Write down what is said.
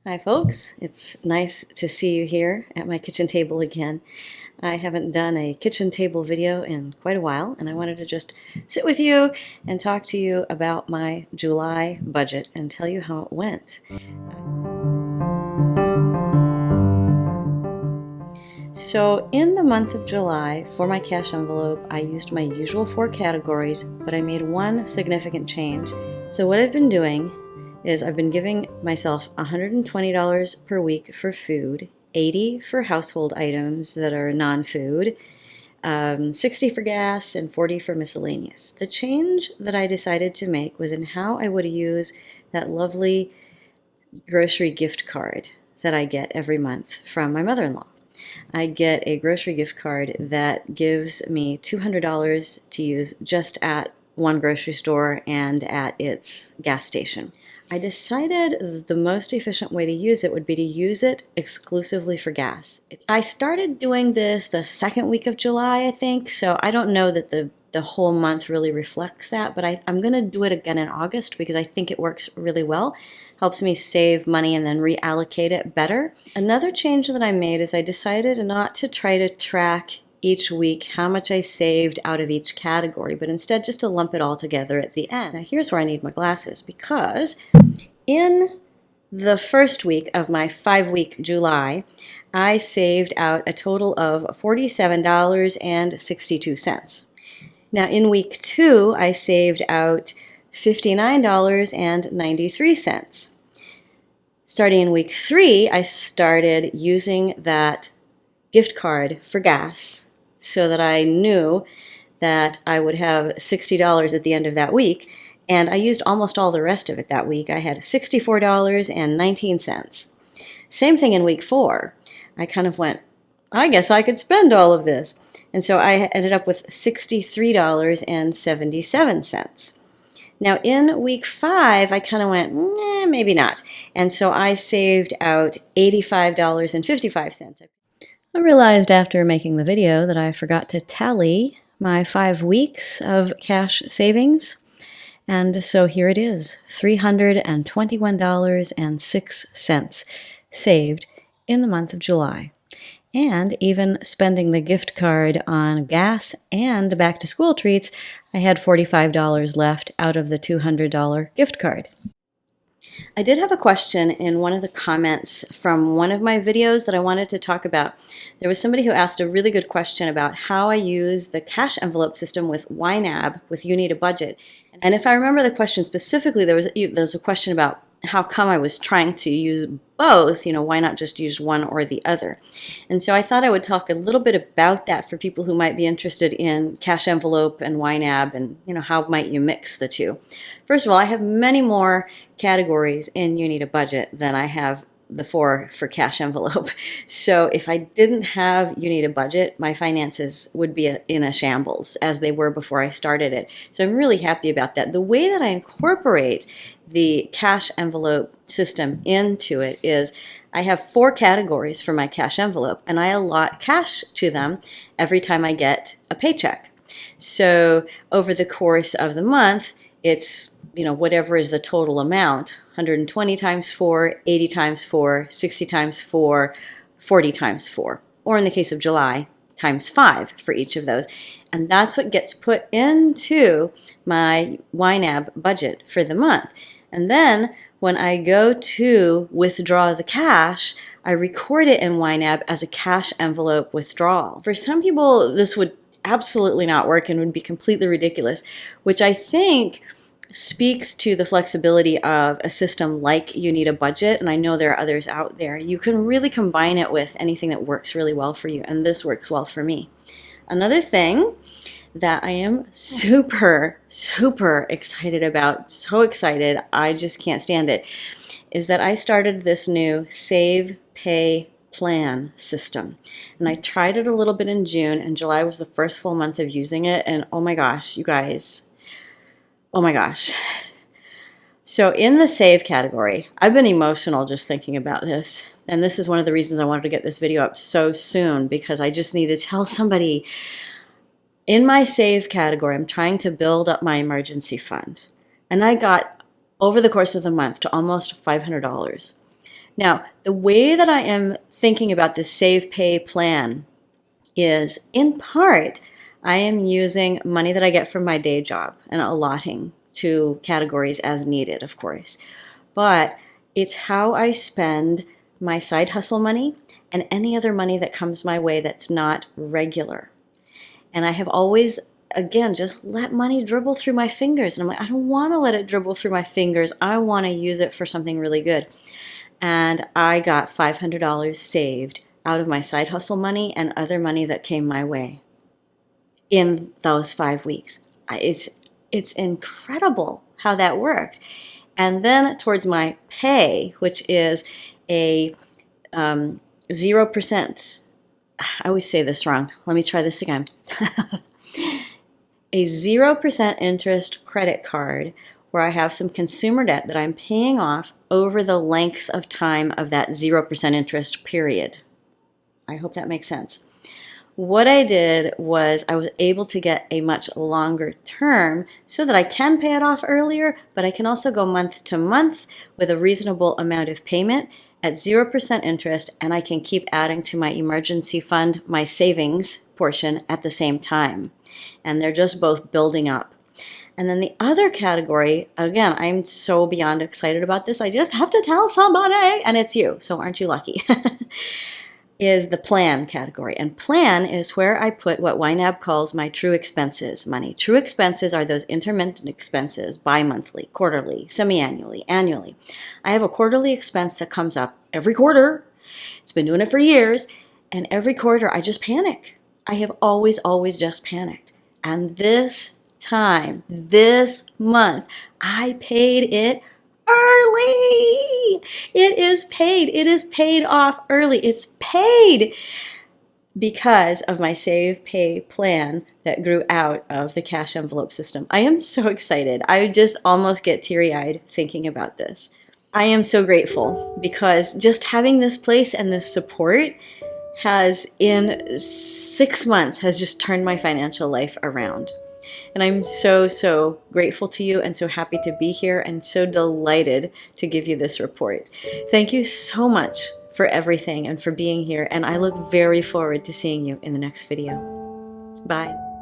Hi folks, it's nice to see you here at my kitchen table again. I haven't done a kitchen table video in quite a while, and I wanted to just sit with you and talk to you about my July budget and tell you how it went. So in the month of July, for my cash envelope, I used my usual 4 categories, but I made one significant change. So what I've been doing is I've been giving myself $120 per week for food, $80 for household items that are non-food, $60 for gas, and $40 for miscellaneous. The change that I decided to make was in how I would use that lovely grocery gift card that I get every month from my mother-in-law. I get a grocery gift card that gives me $200 to use just at one grocery store and at its gas station. I decided the most efficient way to use it would be to use it exclusively for gas. I started doing this the second week of July, I think, so I don't know that the whole month really reflects that, but I'm going to do it again in August because I think it works really well. Helps me save money and then reallocate it better. Another change that I made is I decided not to try to track each week how much I saved out of each category, but instead just to lump it all together at the end. Now here's where I need my glasses, because in the first week of my 5-week July, I saved out a total of $47.62. Now in week 2, I saved out $59.93. Starting in week 3, I started using that gift card for gas so that I knew that I would have $60 at the end of that week, and I used almost all the rest of it that week. I had $64.19. Same thing in week 4. I kind of went, I guess I could spend all of this. And so I ended up with $63.77. Now in week 5, I kind of went, maybe not. And so I saved out $85.55. I realized after making the video that I forgot to tally my 5 weeks of cash savings. And so here it is, $321.06 saved in the month of July. And even spending the gift card on gas and back-to-school treats, I had $45 left out of the $200 gift card. I did have a question in one of the comments from one of my videos that I wanted to talk about. There was somebody who asked a really good question about how I use the cash envelope system with YNAB, with You Need a Budget. And if I remember the question specifically, there was a question about how come I was trying to use both, why not just use one or the other? And so I thought I would talk a little bit about that for people who might be interested in cash envelope and YNAB, and how might you mix the two. First of all, I have many more categories in You Need a Budget than I have the 4 for cash envelope. So if I didn't have You Need a Budget, my finances would be in a shambles as they were before I started it. So I'm really happy about that. The way that I incorporate the cash envelope system into it is I have 4 categories for my cash envelope, and I allot cash to them every time I get a paycheck. So over the course of the month, it's whatever is the total amount, 120 times 4, 80 times 4, 60 times 4, 40 times 4, or in the case of July, times 5 for each of those. And that's what gets put into my YNAB budget for the month. And then when I go to withdraw the cash, I record it in YNAB as a cash envelope withdrawal. For some people, this would absolutely not work and would be completely ridiculous, which I think speaks to the flexibility of a system like You Need a Budget, and I know there are others out there. You can really combine it with anything that works really well for you, and this works well for me. Another thing that I am super, super excited about, so excited, I just can't stand it, is that I started this new Save, Pay, Plan system. And I tried it a little bit in June, and July was the first full month of using it, and oh my gosh, you guys, oh my gosh. So in the save category, I've been emotional just thinking about this. And this is one of the reasons I wanted to get this video up so soon, because I just need to tell somebody. In my save category, I'm trying to build up my emergency fund. And I got, over the course of the month, to almost $500. Now, the way that I am thinking about this save pay plan is, in part, I am using money that I get from my day job and allotting to categories as needed, of course. But it's how I spend my side hustle money and any other money that comes my way that's not regular. And I have always, again, just let money dribble through my fingers. And I'm like, I don't want to let it dribble through my fingers. I want to use it for something really good. And I got $500 saved out of my side hustle money and other money that came my way in those 5 weeks. It's incredible how that worked. And then towards my pay, which is a 0%, I always say this wrong. Let me try this again. A 0% interest credit card where I have some consumer debt that I'm paying off over the length of time of that 0% interest period. I hope that makes sense. What I did was I was able to get a much longer term so that I can pay it off earlier, but I can also go month to month with a reasonable amount of payment at 0% interest, and I can keep adding to my emergency fund, my savings portion at the same time. And they're just both building up. And then the other category, again, I'm so beyond excited about this, I just have to tell somebody, and it's you, so aren't you lucky? Is the plan category. And plan is where I put what YNAB calls my true expenses money. True expenses are those intermittent expenses, bi-monthly, quarterly, semi-annually, annually. I have a quarterly expense that comes up every quarter. It's been doing it for years. And every quarter I just panic. I have always just panicked. And this time, this month, I paid it early. It is paid. It is paid off early. It's paid because of my save pay plan that grew out of the cash envelope system. I am so excited. I just almost get teary-eyed thinking about this. I am so grateful because just having this place and this support has, in 6 months, has just turned my financial life around. And I'm so grateful to you and so happy to be here and so delighted to give you this report. Thank you so much for everything and for being here. And I look very forward to seeing you in the next video. Bye.